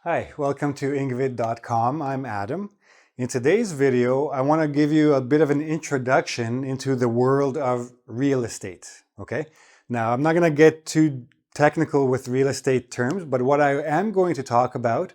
Hi, welcome to engVid.com. I'm Adam. In today's video, I want to give you a bit of an introduction into the world of real estate. Okay? Now, I'm not going to get too technical with real estate terms, but what I am going to talk about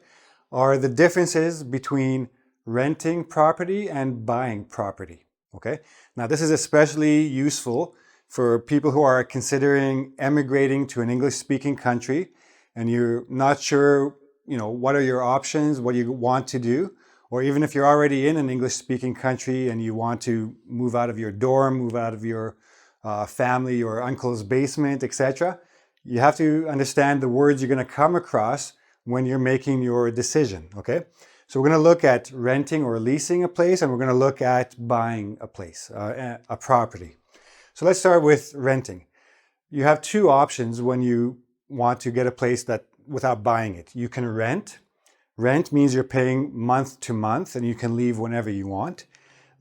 are the differences between renting property and buying property. Okay? Now, this is especially useful for people who are considering emigrating to an English-speaking country and you're not sure what are your options, what you want to do, or even if you're already in an English-speaking country and you want to move out of your dorm, move out of your family or uncle's basement, etc. You have to understand the words you're going to come across when you're making your decision, okay? So we're going to look at renting or leasing a place, and we're going to look at buying a place, a property. So let's start with renting. You have two options when you want to get a place without buying it. You can rent. Rent means you're paying month to month and you can leave whenever you want.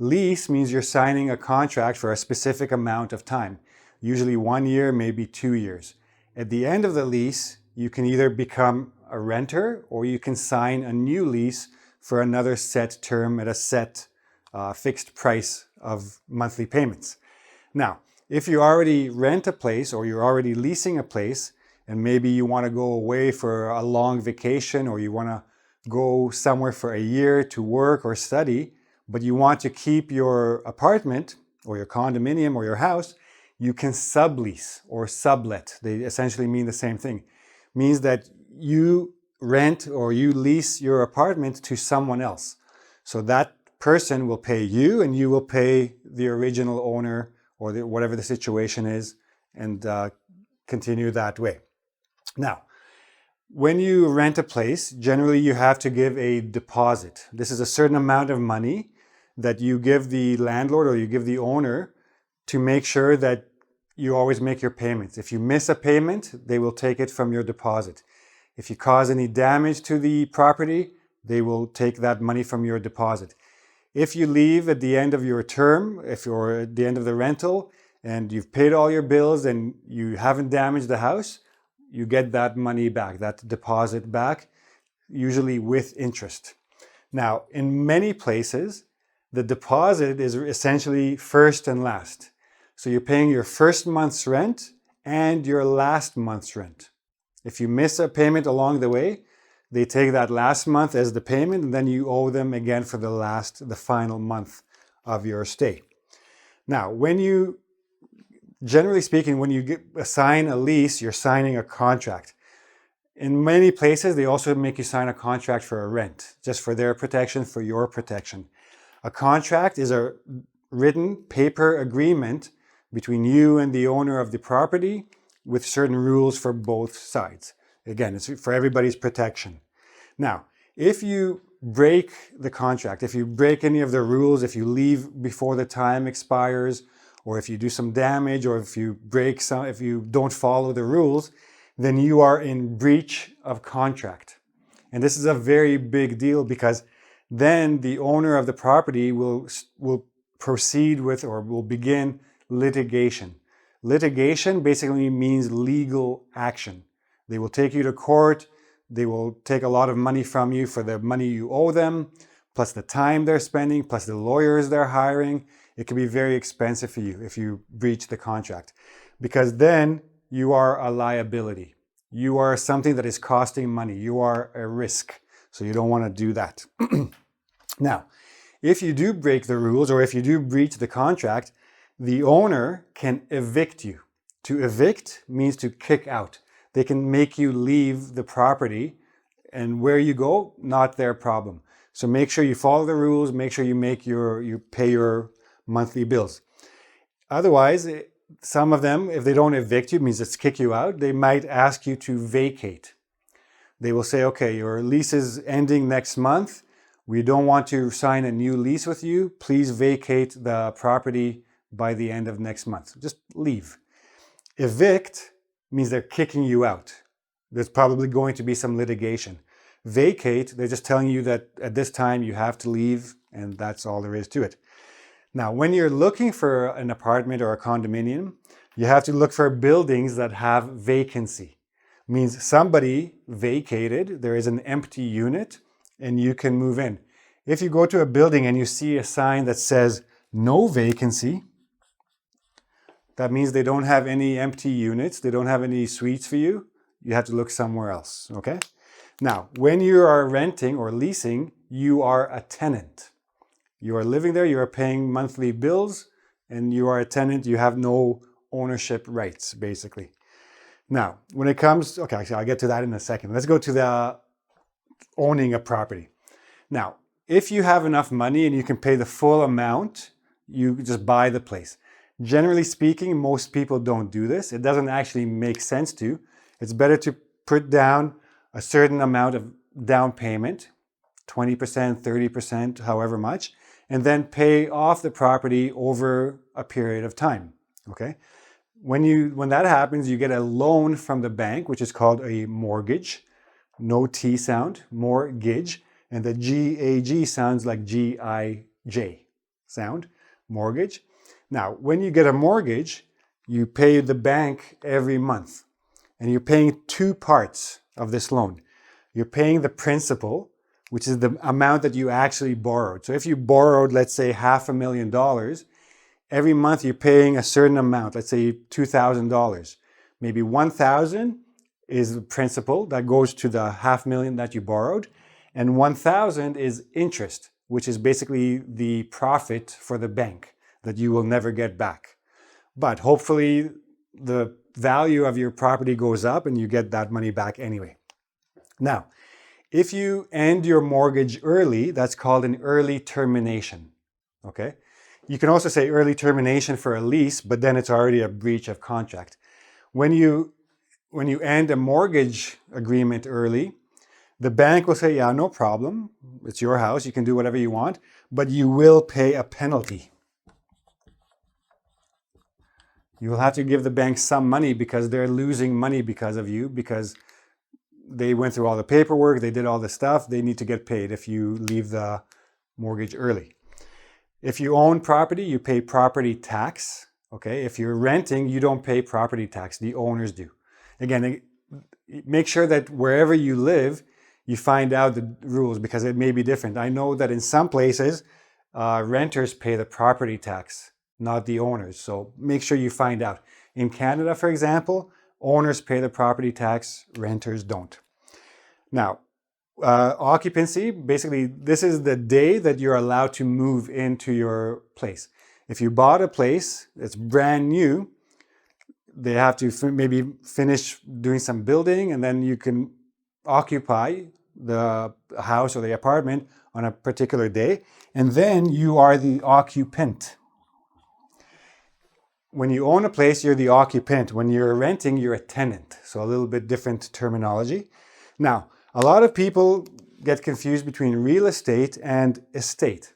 Lease means you're signing a contract for a specific amount of time, usually 1 year, maybe 2 years. At the end of the lease, you can either become a renter or you can sign a new lease for another set term at a set fixed price of monthly payments. Now, if you already rent a place or you're already leasing a place, and maybe you want to go away for a long vacation or you want to go somewhere for a year to work or study, but you want to keep your apartment or your condominium or your house, you can sublease or sublet. They essentially mean the same thing. It means that you rent or you lease your apartment to someone else. So that person will pay you and you will pay the original owner or whatever the situation is and continue that way. Now, when you rent a place, generally you have to give a deposit. This is a certain amount of money that you give the landlord or you give the owner to make sure that you always make your payments. If you miss a payment, they will take it from your deposit. If you cause any damage to the property, they will take that money from your deposit. If you leave at the end of your term, if you're at the end of the rental and you've paid all your bills and you haven't damaged the house, you get that money back, that deposit back, usually with interest. Now, in many places, the deposit is essentially first and last. So you're paying your first month's rent and your last month's rent. If you miss a payment along the way, they take that last month as the payment and then you owe them again for the final month of your stay. Now, generally speaking, when you sign a lease, you're signing a contract. In many places, they also make you sign a contract for a rent, just for their protection, for your protection. A contract is a written paper agreement between you and the owner of the property with certain rules for both sides. Again, it's for everybody's protection. Now, if you break the contract, if you break any of the rules, if you leave before the time expires, or if you do some damage, or if you don't follow the rules, then you are in breach of contract. And this is a very big deal because then the owner of the property will proceed with or will begin litigation. Litigation basically means legal action. They will take you to court. They will take a lot of money from you for the money you owe them, plus the time they're spending, plus the lawyers they're hiring. It can be very expensive for you if you breach the contract because then you are a liability. You are something that is costing money. You are a risk. So you don't want to do that. Now, if you do break the rules or if you do breach the contract, the owner can evict you. To evict means to kick out. They can make you leave the property and where you go, not their problem. So make sure you follow the rules, make sure you pay your monthly bills. Otherwise, some of them, if they don't evict you, means it's kick you out, they might ask you to vacate. They will say, okay, your lease is ending next month. We don't want to sign a new lease with you. Please vacate the property by the end of next month. Just leave. Evict means they're kicking you out. There's probably going to be some litigation. Vacate, they're just telling you that at this time you have to leave and that's all there is to it. Now, when you're looking for an apartment or a condominium, you have to look for buildings that have vacancy. Means somebody vacated, there is an empty unit, and you can move in. If you go to a building and you see a sign that says no vacancy, that means they don't have any empty units, they don't have any suites for you. You have to look somewhere else, okay? Now, when you are renting or leasing, you are a tenant. You are living there, you are paying monthly bills, and you are a tenant, you have no ownership rights, basically. Now, when it comes, okay, I'll get to that in a second. Let's go to the owning a property. Now, if you have enough money and you can pay the full amount, you just buy the place. Generally speaking, most people don't do this. It doesn't actually make sense to. It's better to put down a certain amount of down payment, 20%, 30%, however much, and then pay off the property over a period of time, okay? When that happens, you get a loan from the bank, which is called a mortgage. No T sound, mortgage. And the G-A-G sounds like G-I-J sound, mortgage. Now, when you get a mortgage, you pay the bank every month. And you're paying two parts of this loan. You're paying the principal, which is the amount that you actually borrowed. So if you borrowed, let's say, $500,000, every month you're paying a certain amount, let's say $2,000. Maybe $1,000 is the principal that goes to the $500,000 that you borrowed, and $1,000 is interest, which is basically the profit for the bank that you will never get back. But hopefully the value of your property goes up and you get that money back anyway. Now, if you end your mortgage early, that's called an early termination, okay? You can also say early termination for a lease, but then it's already a breach of contract. When you end a mortgage agreement early, the bank will say, yeah, no problem. It's your house. You can do whatever you want, but you will pay a penalty. You will have to give the bank some money because they're losing money because of you, because they went through all the paperwork, they did all the stuff, they need to get paid if you leave the mortgage early. If you own property, you pay property tax, okay? If you're renting, you don't pay property tax, the owners do. Again, make sure that wherever you live, you find out the rules because it may be different. I know that in some places, renters pay the property tax, not the owners. So make sure you find out. In Canada, for example, owners pay the property tax, renters don't. Now, occupancy, basically, this is the day that you're allowed to move into your place. If you bought a place that's brand new, they have to maybe finish doing some building and then you can occupy the house or the apartment on a particular day, and then you are the occupant. When you own a place, you're the occupant. When you're renting, you're a tenant. So a little bit different terminology. Now, a lot of people get confused between real estate and estate.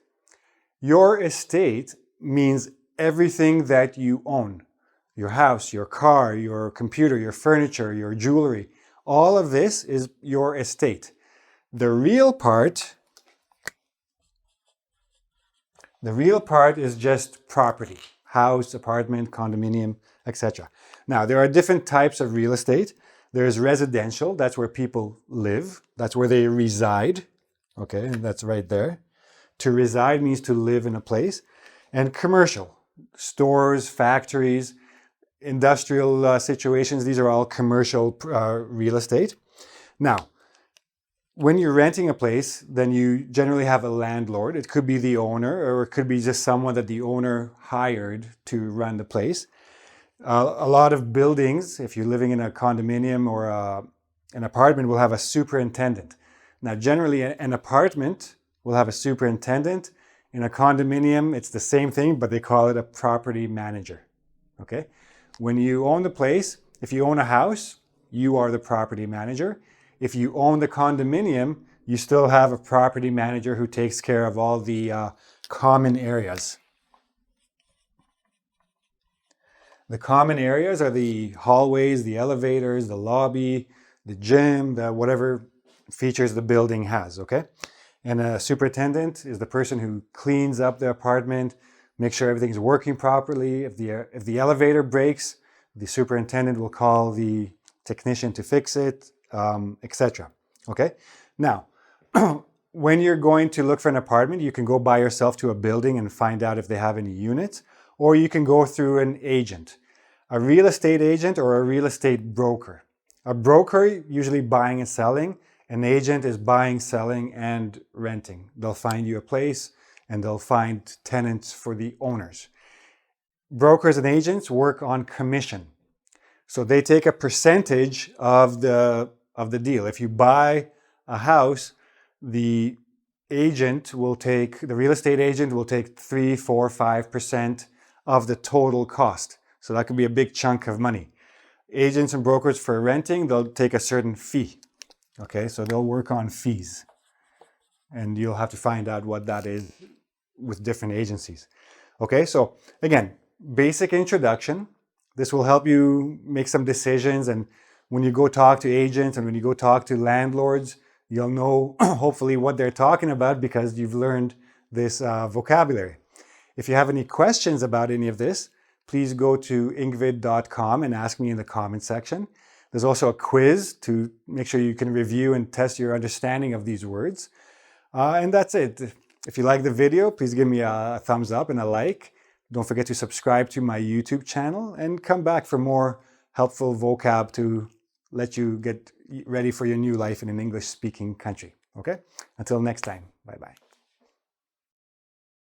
Your estate means everything that you own. Your house, your car, your computer, your furniture, your jewelry. All of this is your estate. The real part is just property. House, apartment, condominium, etc. Now, there are different types of real estate. There's residential, that's where people live. That's where they reside. Okay, and that's right there. To reside means to live in a place. And commercial, stores, factories, industrial situations, these are all commercial real estate. Now, when you're renting a place, then you generally have a landlord. It could be the owner, or it could be just someone that the owner hired to run the place. A lot of buildings, if you're living in a condominium or an apartment, will have a superintendent. Now, generally, an apartment will have a superintendent. In a condominium, it's the same thing, but they call it a property manager. Okay? When you own the place, if you own a house, you are the property manager. If you own the condominium, you still have a property manager who takes care of all the common areas. The common areas are the hallways, the elevators, the lobby, the gym, whatever features the building has, okay? And a superintendent is the person who cleans up the apartment, makes sure everything's working properly. If the elevator breaks, the superintendent will call the technician to fix it, etc. Okay? Now, when you're going to look for an apartment, you can go by yourself to a building and find out if they have any units, or you can go through an agent, a real estate agent or a real estate broker. A broker, usually buying and selling. An agent is buying, selling, and renting. They'll find you a place and they'll find tenants for the owners. Brokers and agents work on commission. So they take a percentage of the deal. If you buy a house, the real estate agent will take 3, 4, 5% of the total cost. So that could be a big chunk of money. Agents and brokers for renting, they'll take a certain fee. Okay, so they'll work on fees. And you'll have to find out what that is with different agencies. Okay, so again, basic introduction. This will help you make some decisions, and when you go talk to agents and when you go talk to landlords, you'll know hopefully what they're talking about because you've learned this vocabulary. If you have any questions about any of this, please go to engvid.com and ask me in the comment section. There's also a quiz to make sure you can review and test your understanding of these words. And that's it. If you like the video, please give me a thumbs up and a like. Don't forget to subscribe to my YouTube channel and come back for more helpful vocab to let you get ready for your new life in an English-speaking country. Okay? Until next time. Bye-bye.